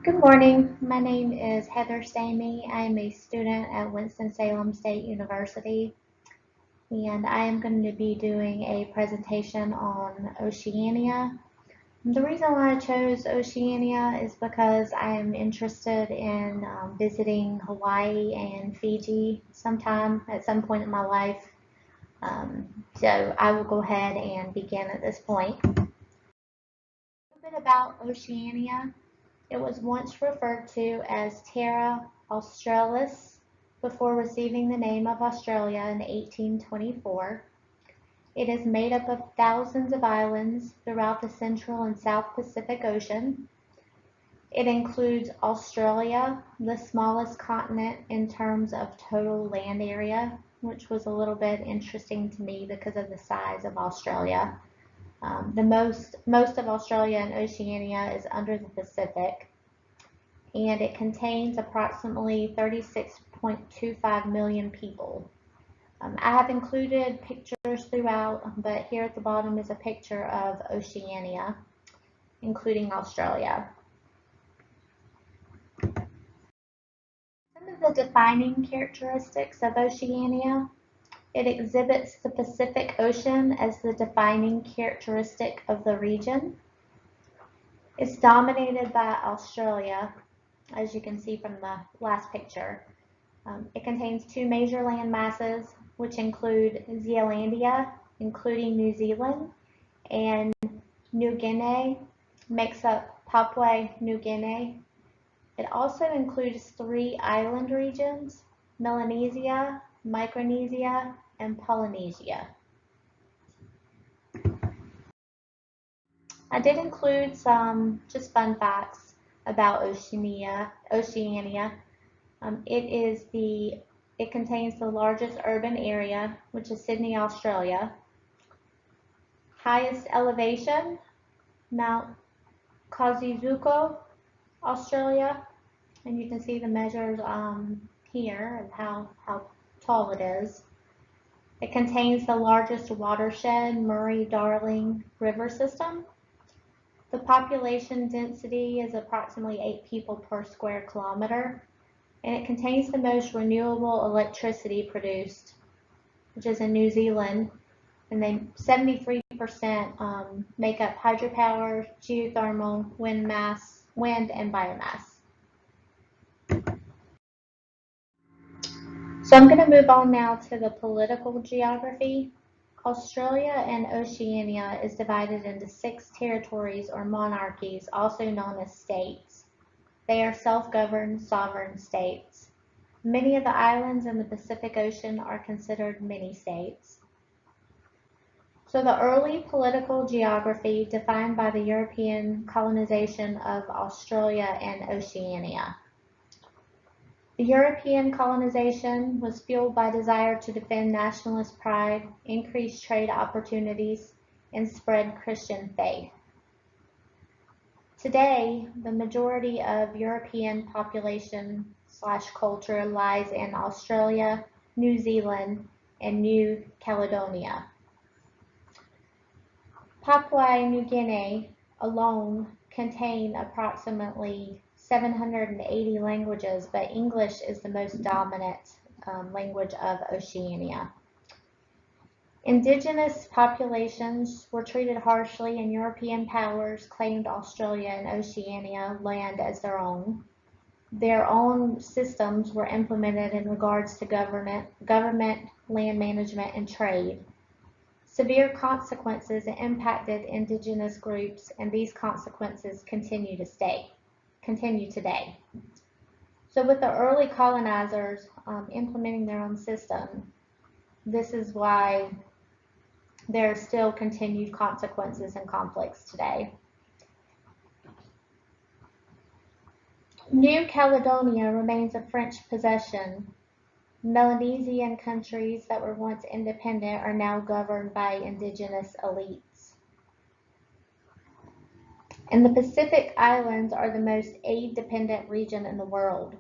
Good morning. My name is Heather Stamey. I am a student at Winston Salem State University, and I am going to be doing a presentation on Oceania. The reason why I chose Oceania is because I am interested in visiting Hawaii and Fiji sometime at some point in my life. So I will go ahead and begin at this point. A little bit about Oceania. It was once referred to as Terra Australis before receiving the name of Australia in 1824. It is made up of thousands of islands throughout the Central and South Pacific Ocean. It includes Australia, the smallest continent in terms of total land area, which was a little bit interesting to me because of the size of Australia. Most of Australia and Oceania is under the Pacific, and it contains approximately 36.25 million people. I have included pictures throughout, but here at the bottom is a picture of Oceania, including Australia. Some of the defining characteristics of Oceania: it exhibits the Pacific Ocean as the defining characteristic of the region. It's dominated by Australia, as you can see from the last picture. It contains two major land masses, which include Zealandia, including New Zealand, and New Guinea, makes up Papua New Guinea. It also includes three island regions: Melanesia, Micronesia, and Polynesia. I did include some just fun facts about Oceania. It contains the largest urban area, which is Sydney, Australia. Highest elevation, Mount Kosciuszko, Australia, and you can see the measures here of how tall it is. It contains the largest watershed, Murray-Darling River system. The population density is approximately 8 people per square kilometer, and it contains the most renewable electricity produced, which is in New Zealand, and 73% make up hydropower, geothermal, wind, and biomass. So I'm going to move on now to the political geography. Australia and Oceania is divided into 6 territories or monarchies, also known as states. They are self-governed sovereign states. Many of the islands in the Pacific Ocean are considered mini-states. So the early political geography defined by the European colonization of Australia and Oceania. The European colonization was fueled by desire to defend nationalist pride, increase trade opportunities, and spread Christian faith. Today, the majority of European population/culture lies in Australia, New Zealand, and New Caledonia. Papua New Guinea alone contain approximately 780 languages, but English is the most dominant language of Oceania. Indigenous populations were treated harshly, and European powers claimed Australia and Oceania land as their own. Their own systems were implemented in regards to government, land management, and trade. Severe consequences impacted indigenous groups, and these consequences continue today. So with the early colonizers implementing their own system, this is why there are still continued consequences and conflicts today. New Caledonia remains a French possession. Melanesian countries that were once independent are now governed by indigenous elites. And the Pacific Islands are the most aid-dependent region in the world.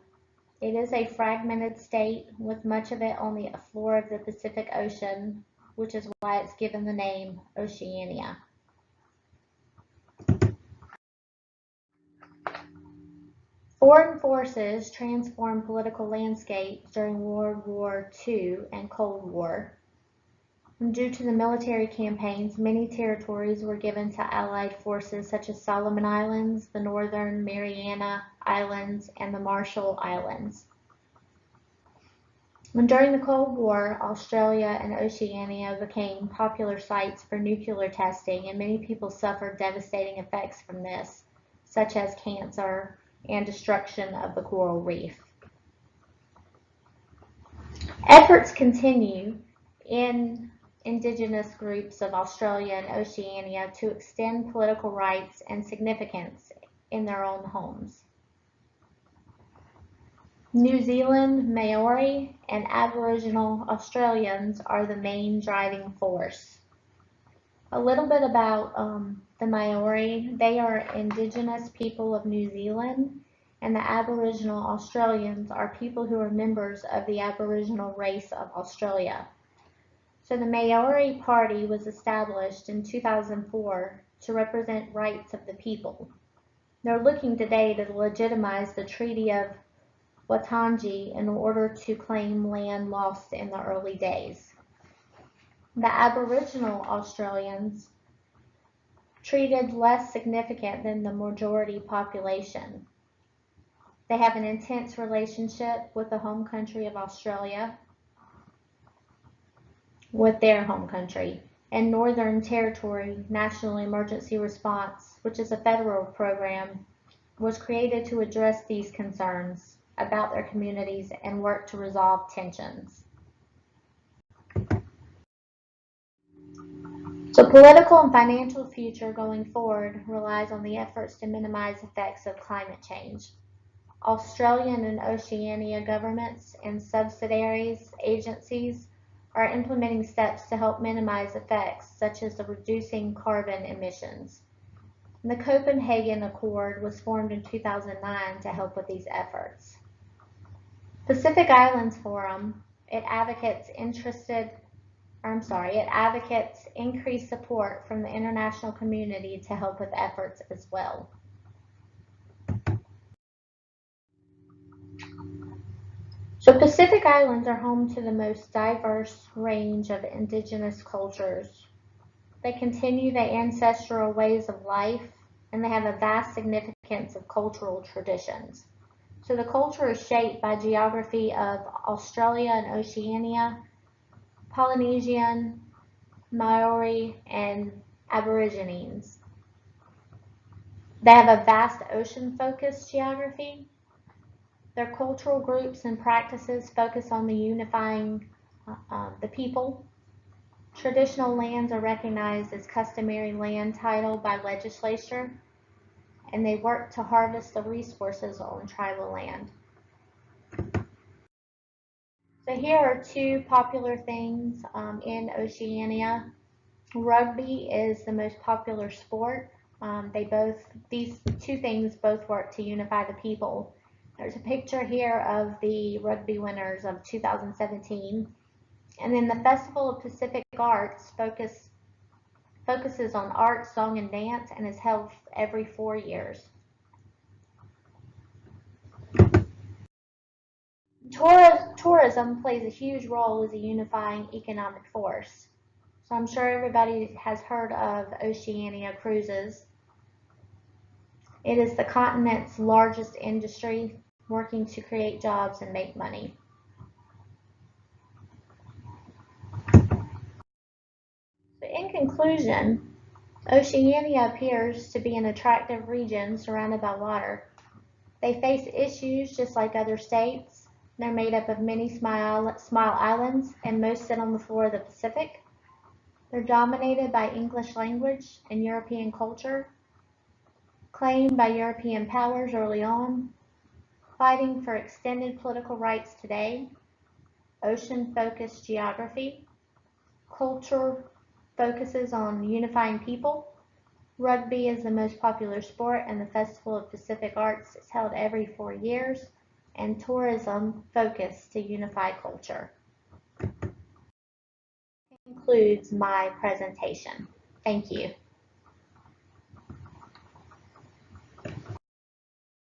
It is a fragmented state with much of it on the floor of the Pacific Ocean, which is why it's given the name Oceania. Foreign forces transformed political landscapes during World War II and Cold War. Due to the military campaigns, many territories were given to Allied forces such as Solomon Islands, the Northern Mariana Islands, and the Marshall Islands. During the Cold War, Australia and Oceania became popular sites for nuclear testing, and many people suffered devastating effects from this, such as cancer and destruction of the coral reef. Efforts continue in indigenous groups of Australia and Oceania to extend political rights and significance in their own homes. New Zealand, Maori, and Aboriginal Australians are the main driving force. A little bit about the Maori. They are indigenous people of New Zealand, and the Aboriginal Australians are people who are members of the Aboriginal race of Australia. So the Maori Party was established in 2004 to represent rights of the people. They're looking today to legitimize the Treaty of Waitangi in order to claim land lost in the early days. The Aboriginal Australians treated less significant than the majority population. They have an intense relationship with the home country of Australia, with their home country, and Northern Territory National Emergency Response, which is a federal program, was created to address these concerns about their communities and work to resolve tensions. So political and financial future going forward relies on the efforts to minimize effects of climate change. Australian and Oceania governments and subsidiaries agencies are implementing steps to help minimize effects, such as the reducing carbon emissions. The Copenhagen Accord was formed in 2009 to help with these efforts. Pacific Islands Forum, it advocates increased support from the international community to help with efforts as well. So Pacific Islands are home to the most diverse range of indigenous cultures. They continue their ancestral ways of life, and they have a vast significance of cultural traditions. So the culture is shaped by geography of Australia and Oceania, Polynesian, Maori, and Aborigines. They have a vast ocean-focused geography. Their cultural groups and practices focus on the unifying the people. Traditional lands are recognized as customary land title by legislature, and they work to harvest the resources on tribal land. So here are two popular things in Oceania. Rugby is the most popular sport. These two things both work to unify the people. There's a picture here of the rugby winners of 2017. And then the Festival of Pacific Arts focuses on art, song, and dance, and is held every 4 years. Tourism plays a huge role as a unifying economic force. So I'm sure everybody has heard of Oceania Cruises. It is the continent's largest industry, working to create jobs and make money. So in conclusion, Oceania appears to be an attractive region surrounded by water. They face issues just like other states. They're made up of many small islands, and most sit on the floor of the Pacific. They're dominated by English language and European culture, claimed by European powers early on, fighting for extended political rights today, ocean-focused geography, culture focuses on unifying people, rugby is the most popular sport, and the Festival of Pacific Arts is held every 4 years, and tourism focused to unify culture. That concludes my presentation. Thank you.